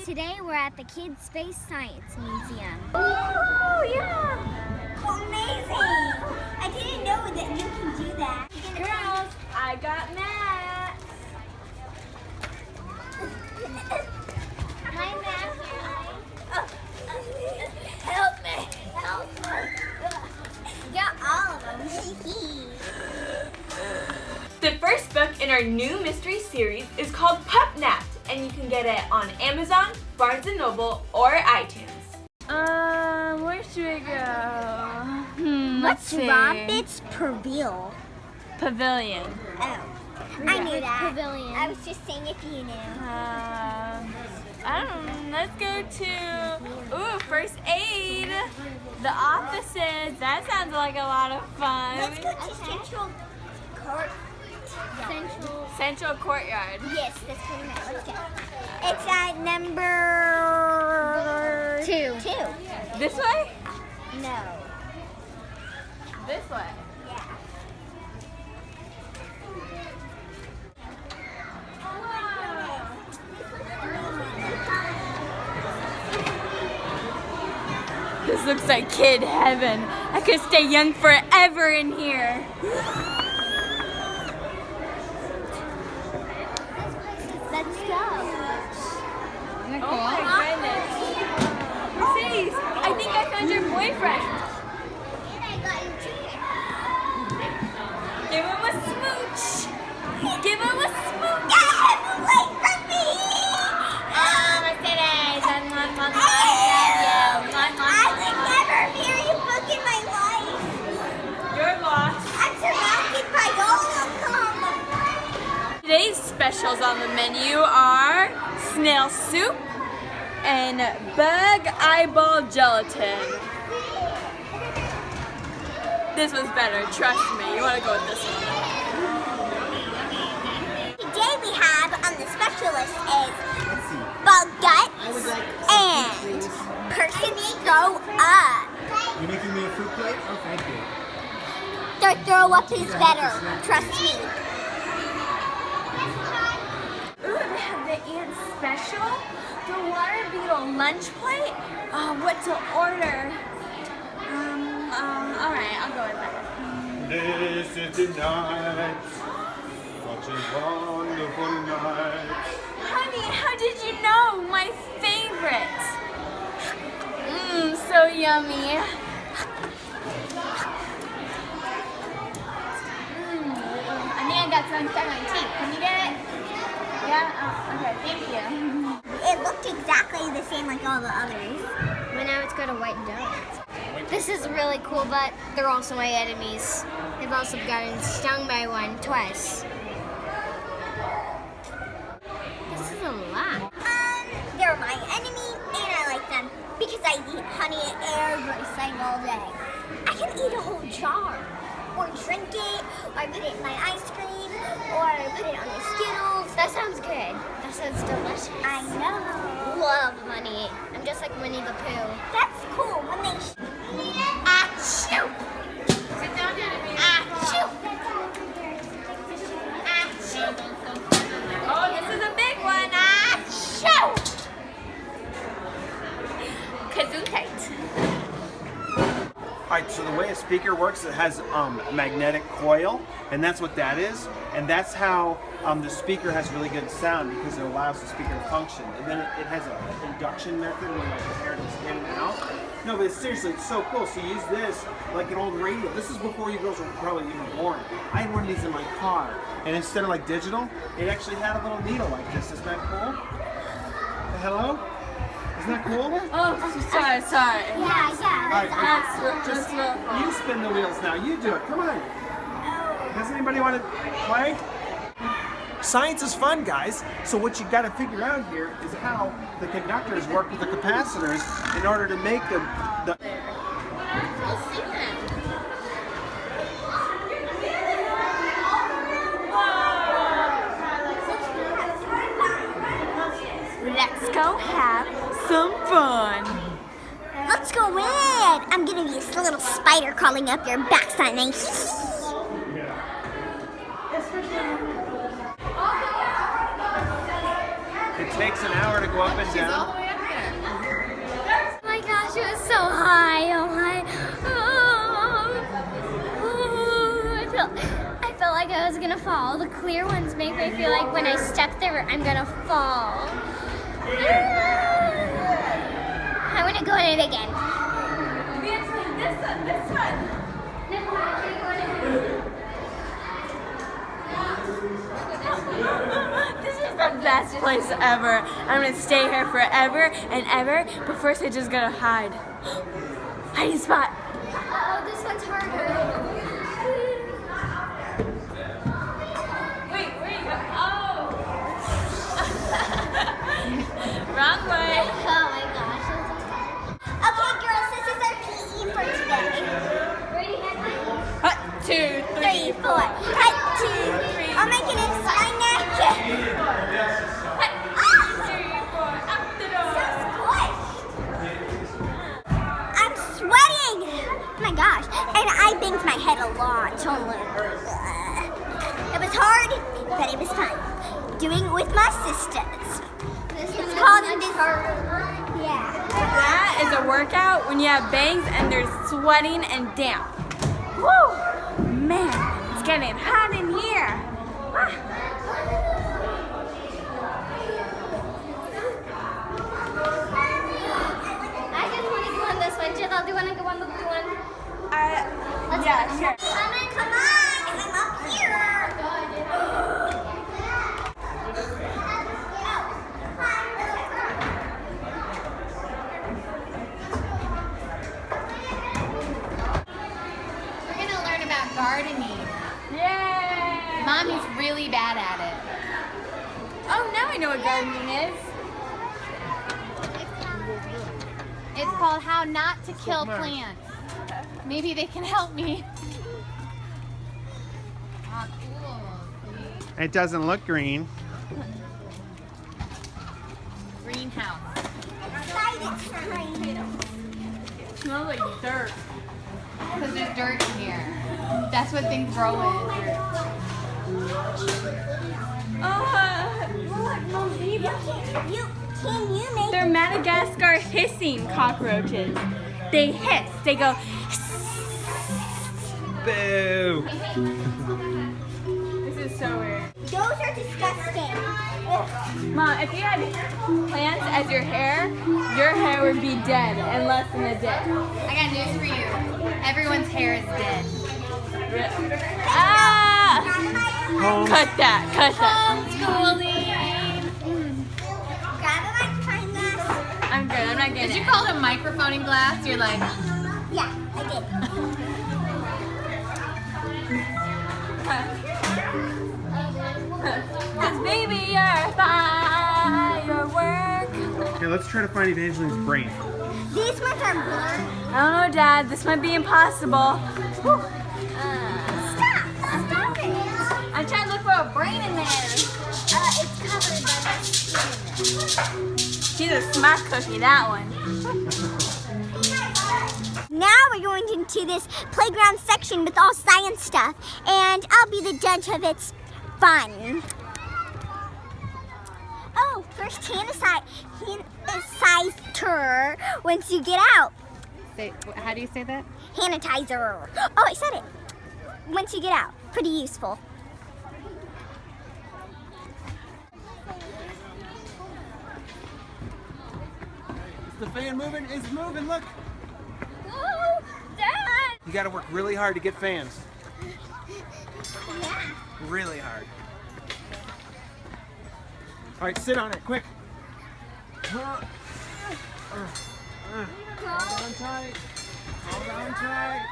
Today we're at the Kids Space Science Museum. Oh, yeah! Amazing! I didn't know that you can do that. Girls, I got Matt. Hi, Matt. Help me! Help me! Got all of them. The first book in our new mystery series is called Pup Napped, and you can get it on Amazon, Barnes & Noble, or iTunes. Where should we go? What's Rompit's Pavilion? Pavilion. Oh, I knew that. Pavilion. I was just saying if you knew. I don't know. Let's go to, first aid. The offices. That sounds like a lot of fun. Let's go to Central Court. Central Courtyard. Yes, that's pretty much. Let's go. It's at number 2. This way? No. This way. Yeah. This looks like kid heaven. I could stay young forever in here. Let's go. Oh my goodness. Mercedes, I think I found your boyfriend. And I got your chair. Give him a smooch. Give him a smooch. Get him away from me! Mercedes, I love you. I would never marry a book in my life. You're lost. I'm surrounded by all of them. Today's specials on the menu are snail soup and bug eyeball gelatin. This one's better, trust me. You want to go with this one. Today we have on the special list is bug guts and person throw up. You making me a fruit plate? Oh, thank you. Their throw up is better, trust me. Ooh, they have the ant special, the water beetle lunch plate. What to order? Alright, I'll go with that. This is the night, such a wonderful night. Honey, how did you know? My favorite. So yummy. I think I got some stuck on my teeth. Can you get it? Yeah? Oh, okay, thank you. It looked exactly the same like all the others. But now it's got a white donut. This is really cool, but they're also my enemies. They've also gotten stung by one twice. This is a lot. They're my enemy, and I like them because I eat honey every single day. I can eat a whole jar, or drink it, or I put it in my ice cream, or I put it on my Skittles. That sounds good. That sounds delicious. I know. Love honey. I'm just like Winnie the Pooh. That's cool. When they achoo! Sit down, achoo! Achoo! Oh, this is a big one. Achoo! Gesundheit. Alright, so the way a speaker works, it has a magnetic coil, and that's what that is. And that's how the speaker has really good sound, because it allows the speaker to function. And then it has an induction method where like the air goes in and out. No, but seriously, it's so cool. So you use this like an old radio. This is before you girls were probably even born. I had one of these in my car, and instead of like digital, it actually had a little needle like this. Isn't that cool? Hello? Isn't that cool? Oh, sorry. Yeah. Alright, That's just you spin the wheels now. You do it. Come on. Does anybody want to play? Science is fun, guys. So what you got to figure out here is how the conductors work with the capacitors in order to make the Let's go have some fun. Let's go in. I'm gonna be this little spider crawling up your backside. It takes an hour to go up and She's all down. the way up there. Oh my gosh, it was so high. Oh my. I felt like I was gonna fall. The clear ones make me feel like when I step there, I'm gonna fall. I wanna go in it again. This one. This is the best place ever. I'm gonna stay here forever and ever, but first I just gotta hide. Hiding spot. Oh, this one's harder. Wait, where you go? Oh. Wrong way. Oh my gosh. Okay, girls, this is our PE for today. Ready, Henry? 1, 2, 3, 4. 1, 2, 3. Oh my goodness, my neck. 1, 2, 3, 4. Up the door. I'm sweating. Oh my gosh. And I banged my head a lot. It was hard, but it was fun. Doing it with my sisters. It's called Yeah. That is a workout when you have bangs and they're sweating and damp. Woo! Man, it's getting hot in here. Ah. I just want to go on this one. Jill, do you want to go on the blue one? Yeah, sure. Come on. I'm up here. We're gonna learn about gardening. Yay! Mommy's really bad at it. Oh, now I know what gardening is. It's called How Not to Kill Plants. Maybe they can help me. Ah, cool. See? It doesn't look green. Greenhouse. It smells like dirt. Because there's dirt in here. That's what things grow in. Dirt. Look, Mom, Can you make they're Madagascar hissing cockroaches. They hiss. They go. Boo! This is so weird. Those are disgusting. Ugh. Mom, if you had plants as your hair would be dead in less than a day. I got news for you. Everyone's hair is dead. Ah! Home. Cut that. Homeschooling. Grab a microphone glass. I'm good. I'm not Did getting you it. call it microphoning glass? You're like, Yeah, I did. Cause baby, you're firework. Okay, let's try to find Evangeline's brain. These ones are blurred. I don't know, Dad. This might be impossible. Stop it. I'm trying to look for a brain in there. It's covered by my skin. She's a smart cookie, that one. Now we're going into this playground section with all science stuff, and I'll be the judge of its fun. Oh, first sanitizer once you get out. how do you say that? Sanitizer. Oh, I said it. Once you get out. Pretty useful. Is the fan moving? It's moving, look! Oh, Dad! You gotta work really hard to get fans. Yeah. Really hard. Alright, sit on it, quick. Hold on tight. Hold on tight.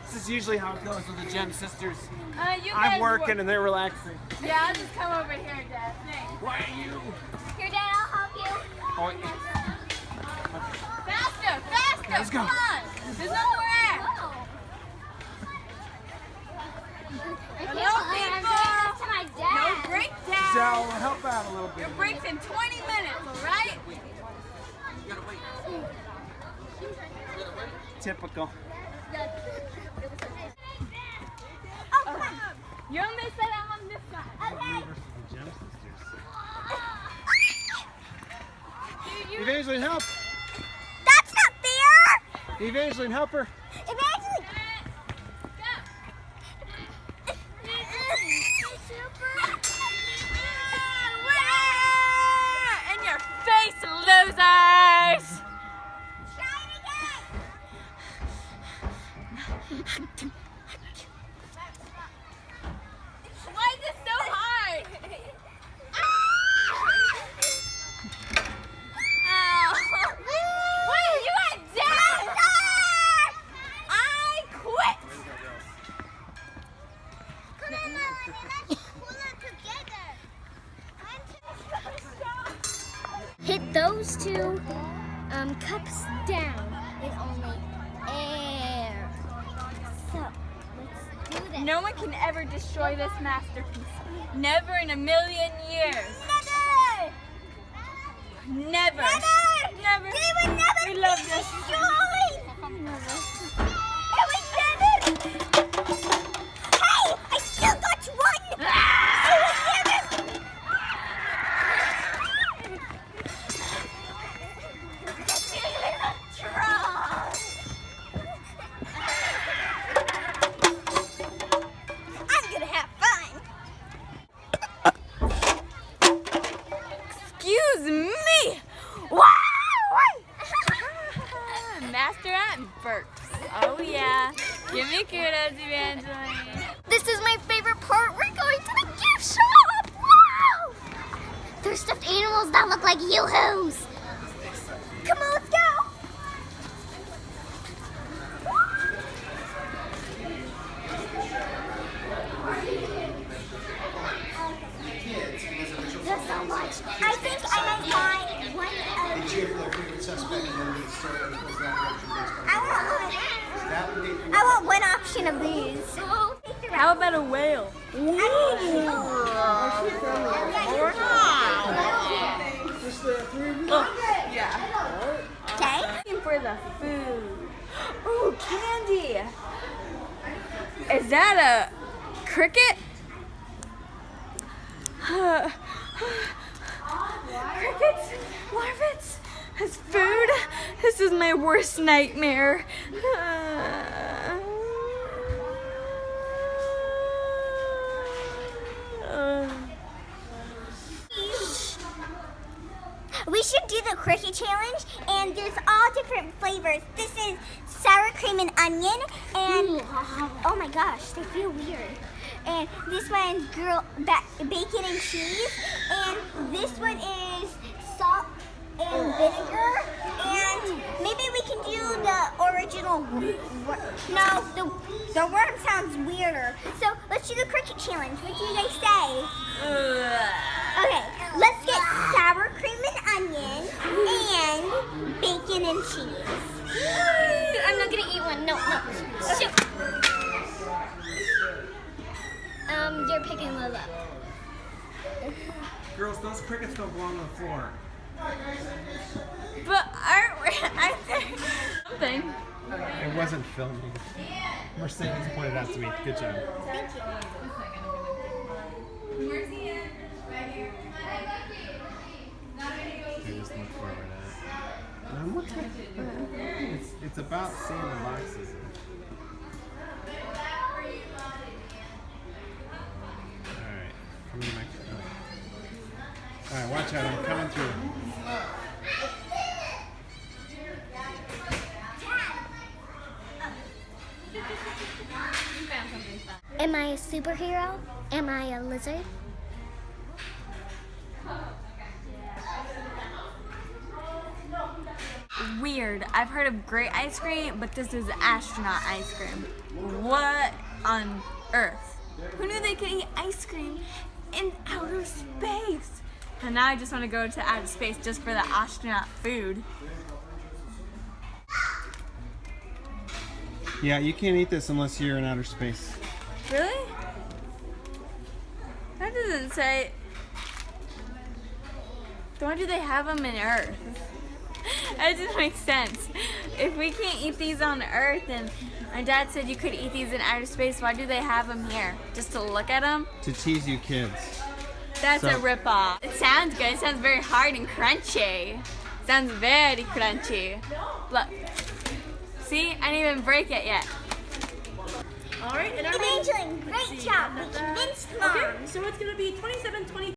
This is usually how it goes with the Gem sisters. You I'm guys working and they're relaxing. Yeah, I'll just come over here, Dad. Thanks. Why are you? Here, Dad, I'll help you. Oh, yeah. Faster! Let's go. Come on! There's nowhere! I can't Hello, believe I'm people. doing this to my dad. No break, Dad! So, help out a little bit. Your break's in 20 minutes, alright? Typical. Oh, come on. You're on this side, I'm on this side. Okay. The Gem sisters. Evangeline, help! That's not fair! Evangeline, help her! Evangeline! In your face, losers! Try it again! Why is this so hard? Ow. Wait, you went down! I quit! Come on, let's pull it together. Hit those two cups down with only air. So, let's do this. No one can ever destroy this masterpiece. Never in a million years. Never! Never. Never! Never. They would never We love be this. destroyed! It would never! Hey! I still got one! It would never! I'm gonna have fun! Excuse me! Wow! Master at burps. Oh yeah. Give me kudos, Evangeline. This is my favorite part. We're going to the gift shop! Wow! There's stuffed animals that look like yoo-hoos. Come on, let's go! There's so much. I think I might buy one of... Cheer for their favorite suspect and then the story goes that direction based on I want one. that would be I want one option of these. How about a whale? Okay. Looking for the food. Ooh, candy. Is that a cricket? Crickets? Larvets? As food? This is my worst nightmare. We should do the cricket challenge, and there's all different flavors. This is sour cream and onion, and oh my gosh, they feel weird. And this one's bacon and cheese, and this one is salt and vinegar, and maybe we can do the original. No, the worm sounds weirder. So let's do the cricket challenge. What do you guys say? Okay, let's get sour cream and onion and bacon and cheese. I'm not gonna eat one. No. Shoot. You're picking Lila. Girls, those crickets don't belong on the floor. But aren't we? Something. It wasn't filming. Mercedes pointed out to me. Good job. Thank you. I just look forward to it. What the? It's about seeing the boxes. Alright. Come in my Alright, watch out. I'm coming through. Am I a superhero? Am I a lizard? Weird. I've heard of great ice cream, but this is astronaut ice cream. What on earth? Who knew they could eat ice cream in outer space? And now I just want to go to outer space just for the astronaut food. Yeah, you can't eat this unless you're in outer space. Really? That doesn't say. Why do they have them in Earth? That doesn't make sense. If we can't eat these on Earth, and my dad said you could eat these in outer space, why do they have them here? Just to look at them? To tease you kids. That's So- a ripoff. It sounds good. It sounds very hard and crunchy. Sounds very crunchy. Look. See, I didn't even break it yet. All right, and Evangeline, great job. We convinced Mom. Okay, so it's gonna be 27-20.